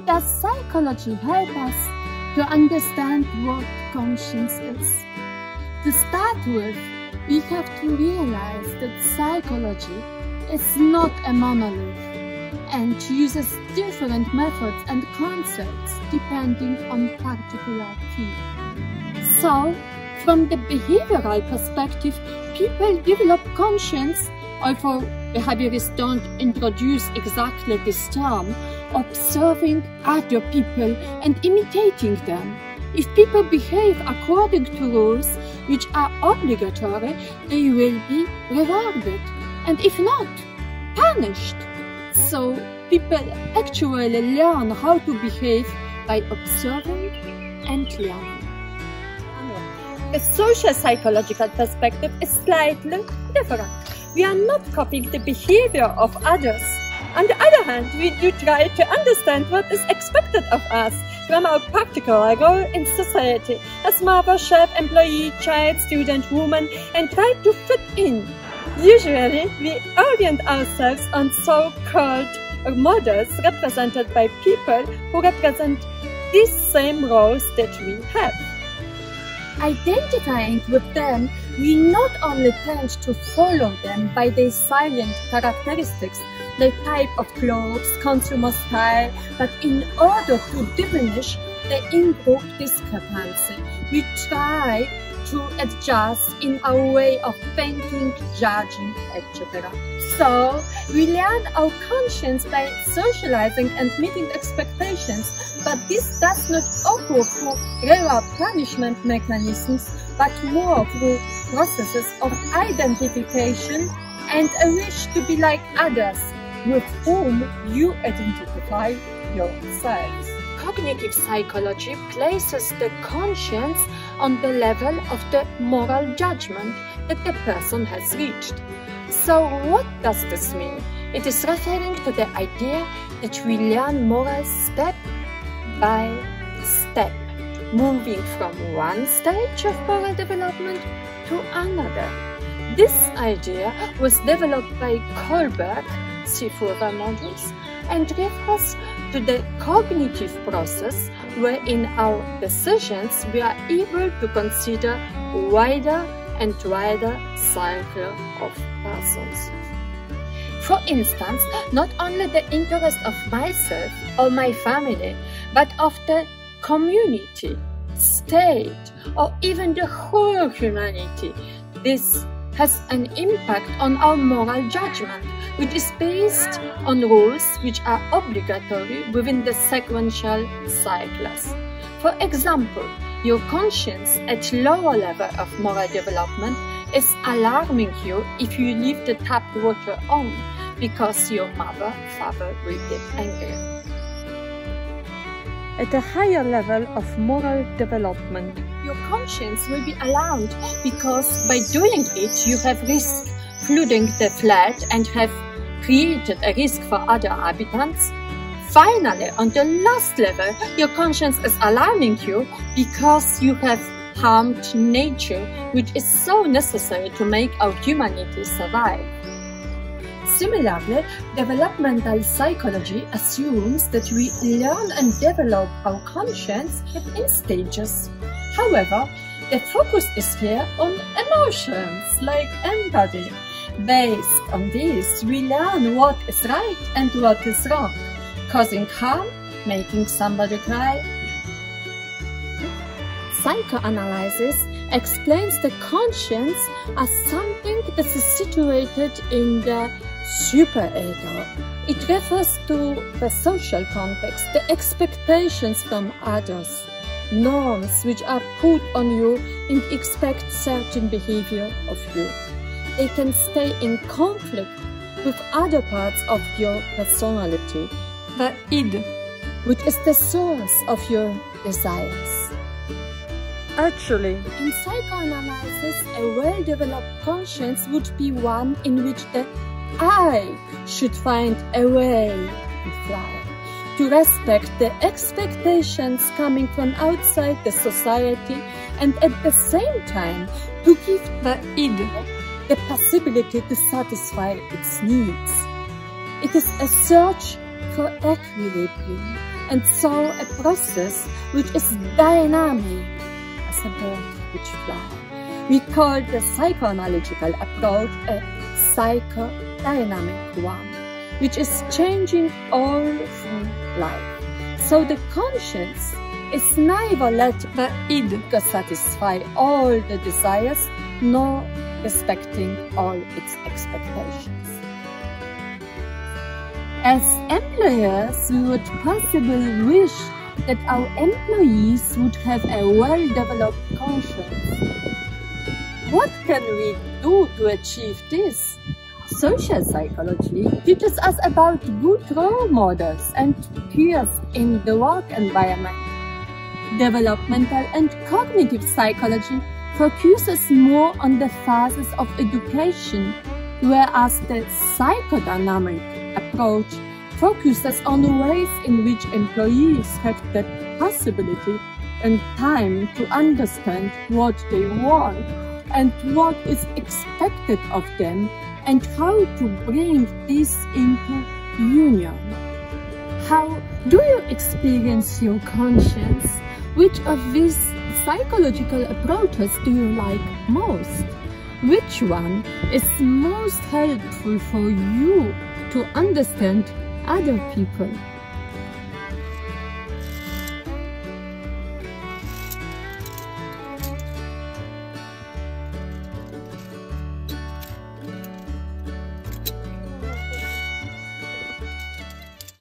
does psychology help us to understand what conscience is? To start with, we have to realize that psychology is not a monolith and uses different methods and concepts depending on particular field. So, from the behavioral perspective, people develop conscience, although behaviorists don't introduce exactly this term, observing other people and imitating them. If people behave according to rules which are obligatory, they will be rewarded, and if not, punished. So people actually learn how to behave by observing and learning. The social psychological perspective is slightly different. We are not copying the behavior of others. On the other hand, we do try to understand what is expected of us from our particular role in society as mother, chef, employee, child, student, woman, and try to fit in. Usually, we orient ourselves on so-called models represented by people who represent these same roles that we have. Identifying with them, we not only tend to follow them by their salient characteristics, like type of clothes, consumer style, but in order to diminish the in-group discrepancy, we try to adjust in our way of thinking, judging, etc. So, we learn our conscience by socializing and meeting expectations, but this does not occur through regular punishment mechanisms, but more through processes of identification and a wish to be like others with whom you identify yourselves. Cognitive psychology places the conscience on the level of the moral judgment that the person has reached. So what does this mean? It is referring to the idea that we learn morals step by step, moving from one stage of moral development to another. This idea was developed by Kohlberg, see further modules, and refers to the cognitive process where in our decisions we are able to consider wider and wider circle of persons. For instance, not only the interest of myself or my family, but of the community, state, or even the whole humanity. This has an impact on our moral judgment, which is based on rules which are obligatory within the sequential cycles. For example, your conscience at lower level of moral development is alarming you if you leave the tap water on because your mother, father will get angry. At a higher level of moral development, your conscience will be alarmed because by doing it you have risked flooding the flat and have created a risk for other inhabitants. Finally, on the last level, your conscience is alarming you because you have harmed nature, which is so necessary to make our humanity survive. Similarly, developmental psychology assumes that we learn and develop our conscience in stages. However, the focus is here on emotions like empathy. Based on this, we learn what is right and what is wrong, causing harm, making somebody cry. Psychoanalysis explains the conscience as something that is situated in the superego. It refers to the social context, the expectations from others, norms which are put on you and expect certain behavior of you. They can stay in conflict with other parts of your personality, the id, which is the source of your desires. Actually, in psychoanalysis, a well-developed conscience would be one in which the I should find a way to fly, to respect the expectations coming from outside the society and at the same time to give the id the possibility to satisfy its needs. It is a search for equilibrium, and so a process which is dynamic as a bird which flies. We call the psychoanalytical approach a psychodynamic one, which is changing all through life. So the conscience is neither let by id to satisfy all the desires, nor respecting all its expectations. As employers, we would possibly wish that our employees would have a well-developed conscience. What can we do to achieve this? Social psychology teaches us about good role models and peers in the work environment. Developmental and cognitive psychology focuses more on the phases of education, whereas the psychodynamic approach focuses on the ways in which employees have the possibility and time to understand what they want and what is expected of them, and how to bring this into union. How do you experience your conscience? Which of these psychological approaches do you like most? Which one is most helpful for you to understand other people?